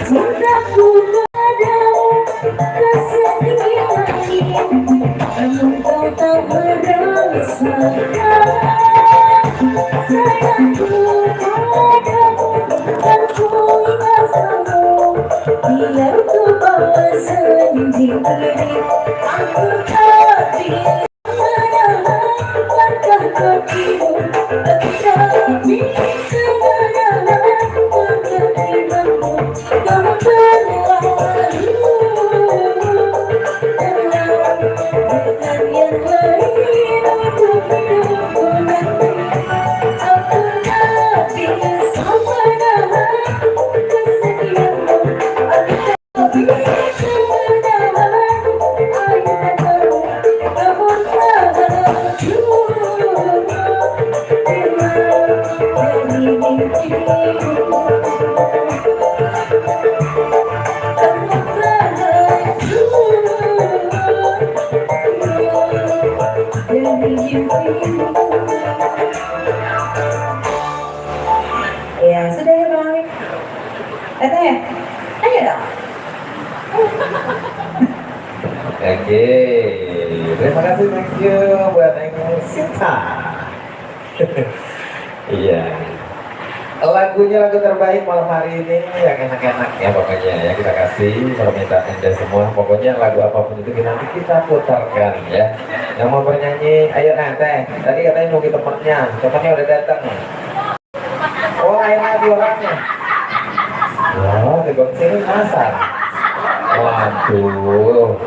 Cintaku padamu kesetiaan, namun kau tak merasakan sayangku padamu. Dan ku asamu, biar ku bawa sendiri. Aku tak bisa langkah kakimu, tapi segera kehilanganmu. Kamu berlalu dengan yang lain untuk hidupku nanti. Aku tak bisa menahan kesedihanmu. Aku tak bisa menahan air matamu. Namun bahagia dari mimpimu. Ya sudah ya Bang. Teteh, ayo dong. Oke, terima kasih, thank you buat yang Sinta. Iya, lagunya lagu terbaik malam hari ini yang enak-enak ya pokoknya ya, kita kasih permintaan Anda semua. Pokoknya lagu apapun itu nanti kita putarkan ya. Yang mau bernyanyi, ayo nanti. Tadi katanya nunggu temannya udah datang. Oh, akhirnya dua orangnya. Oh, di bang sini masak. Waduh.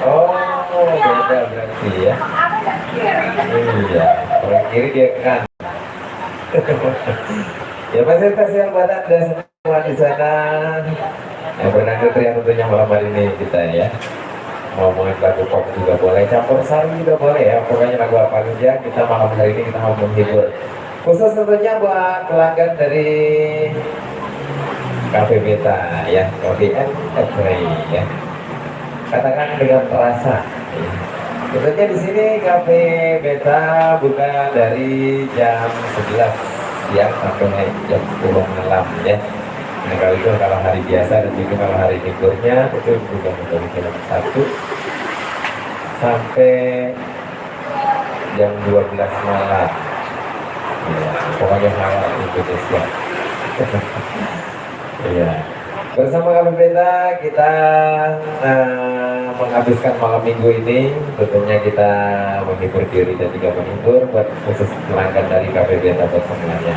Oh, beda berarti ya. Iya, orang kiri dia kan. Ya pasti spesial buat Anda semua di sana yang bernada teriak tentunya malam hari ini kita ya. Mau main lagu pop juga boleh, campur sari juga boleh ya. Pokoknya lagu apa aja kita malam hari ini kita mau menghibur. Khusus tentunya buat pelanggan dari Cafe Beta ya, Coffee and Cafe ya. Katakan dengan terasa. Ya. Tentunya di sini Cafe Beta buka dari jam 11 siang sampai jam 10 malam ya. Nah kalau itu kalau hari biasa dan juga kalau hari liburnya itu juga dari jam 1 sampai jam 12 malam ya, pokoknya halal Indonesia. Ya. Bersama kami Beta kita menghabiskan malam minggu ini tentunya kita menghibur diri dan juga menghibur buat khusus pelanggan dari Cafe Beta buat semuanya.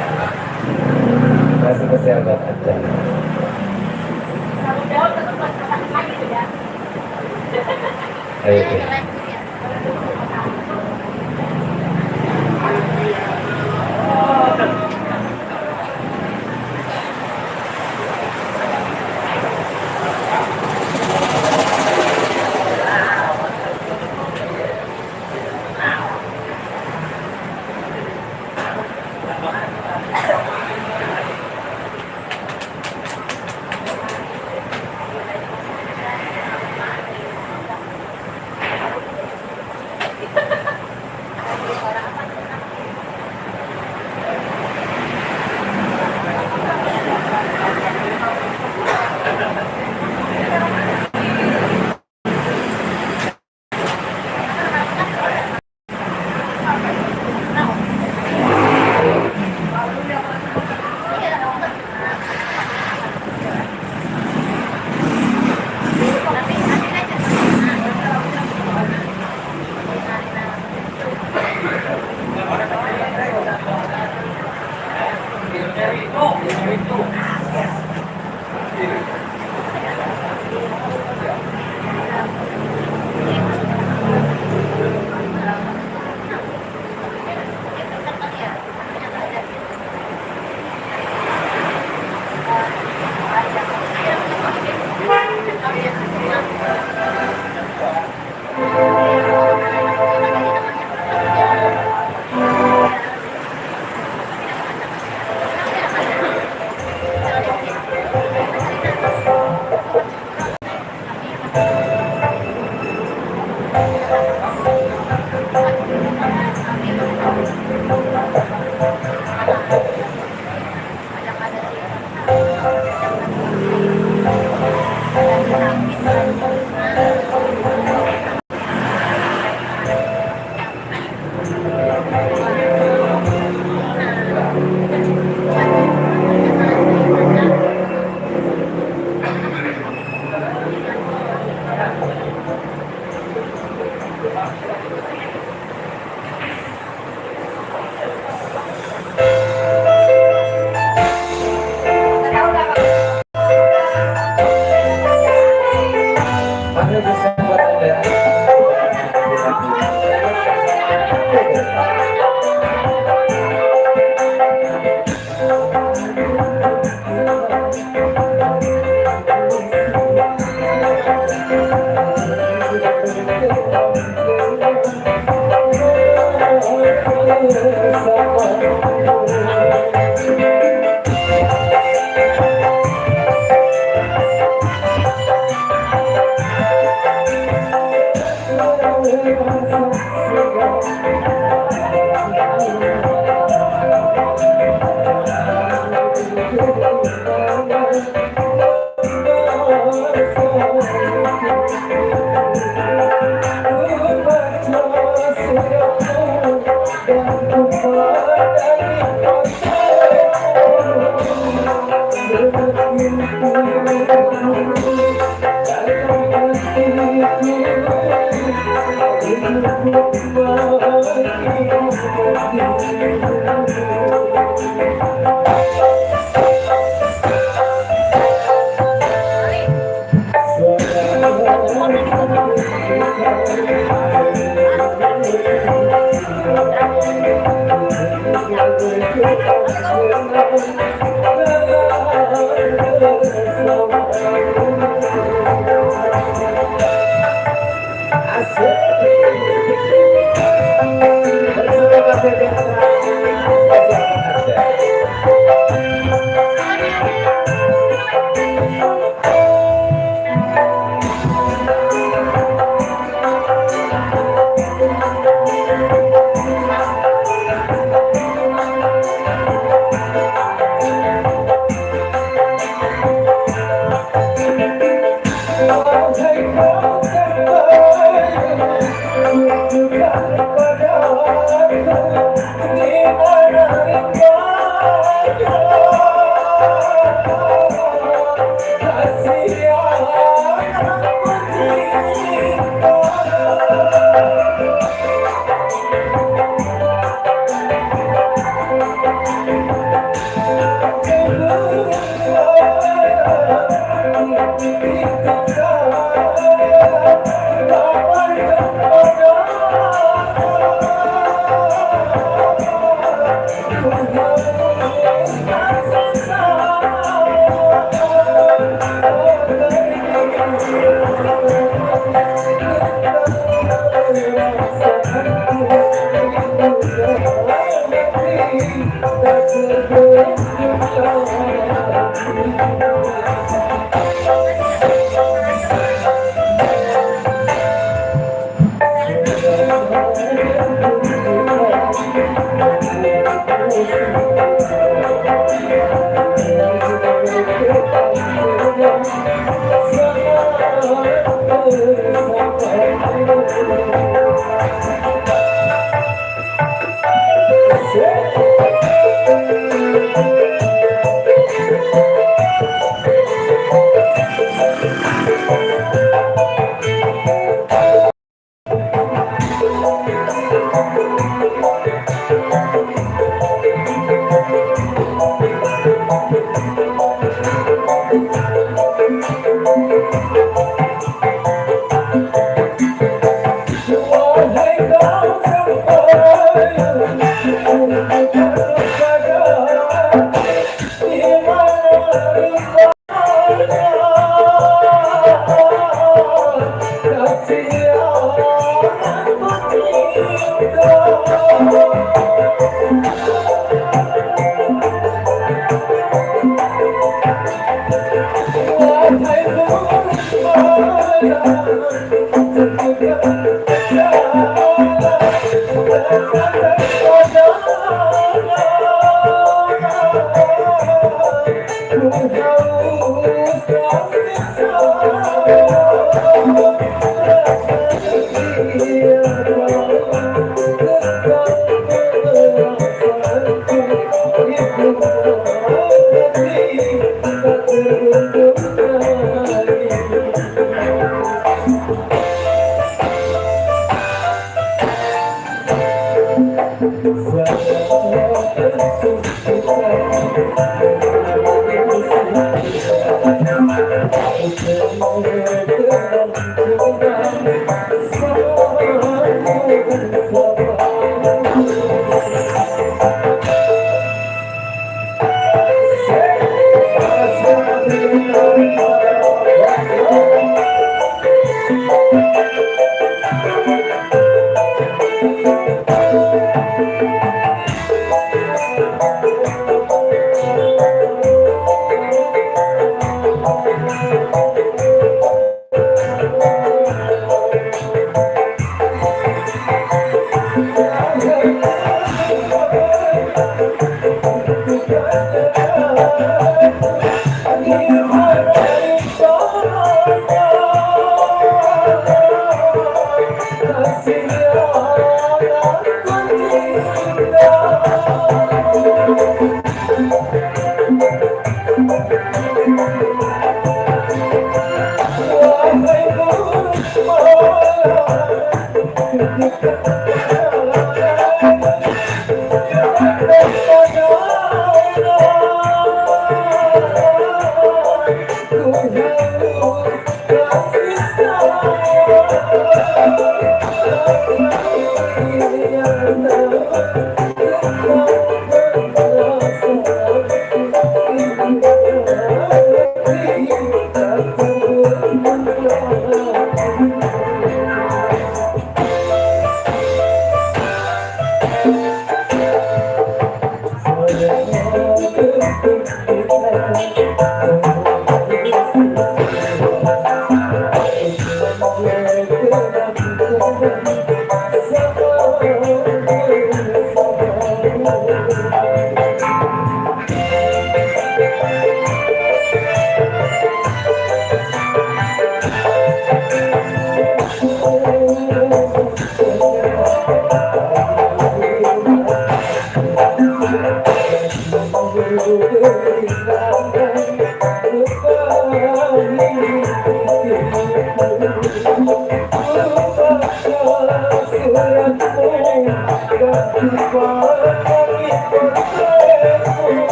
Masih spesial buat Anda. Ayo deh. Terima kasih.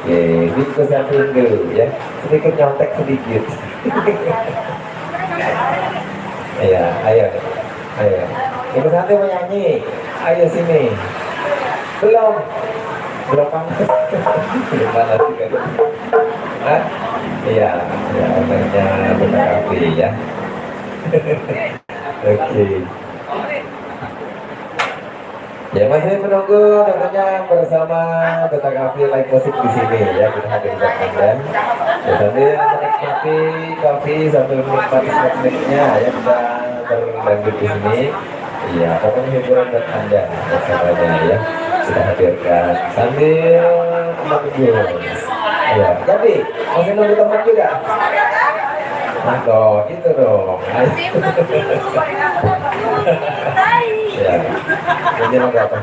Oke, Biko satuin dulu ya, sedikit nyontek sedikit. Iya, ayo, ayo. Ibu Santi mau nyanyi, ayo sini. Belum, belum panas. Belum panas juga. Hah? Iya, ya, otaknya benar api ya. Oke. Ya masih menunggu tentunya bersama Beta Cafe Live Musik di sini ya, kita hadirkan Anda. Ya sambil menikmati kopi sambil menikmati snack-snacknya ya, kita berlanjut di sini. Iya, pokoknya hiburan buat Anda bersama ya, kita hadirkan sambil menunggu. Ya, jadi masih nunggu teman juga. Nah, dong, itu dong. Ya, ini lo apa?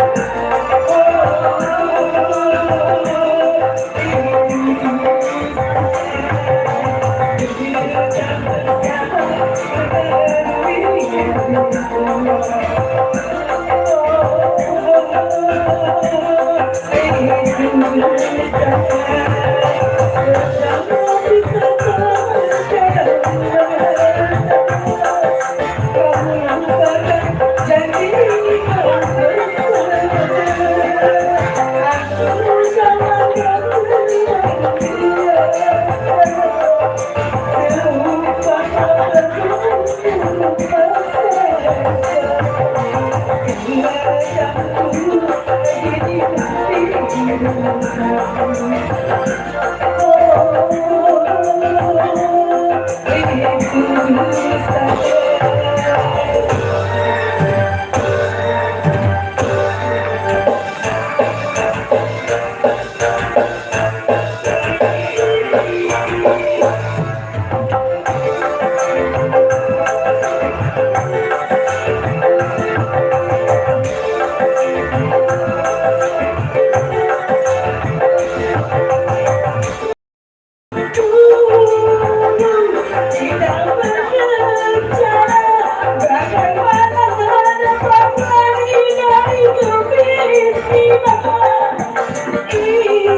Satu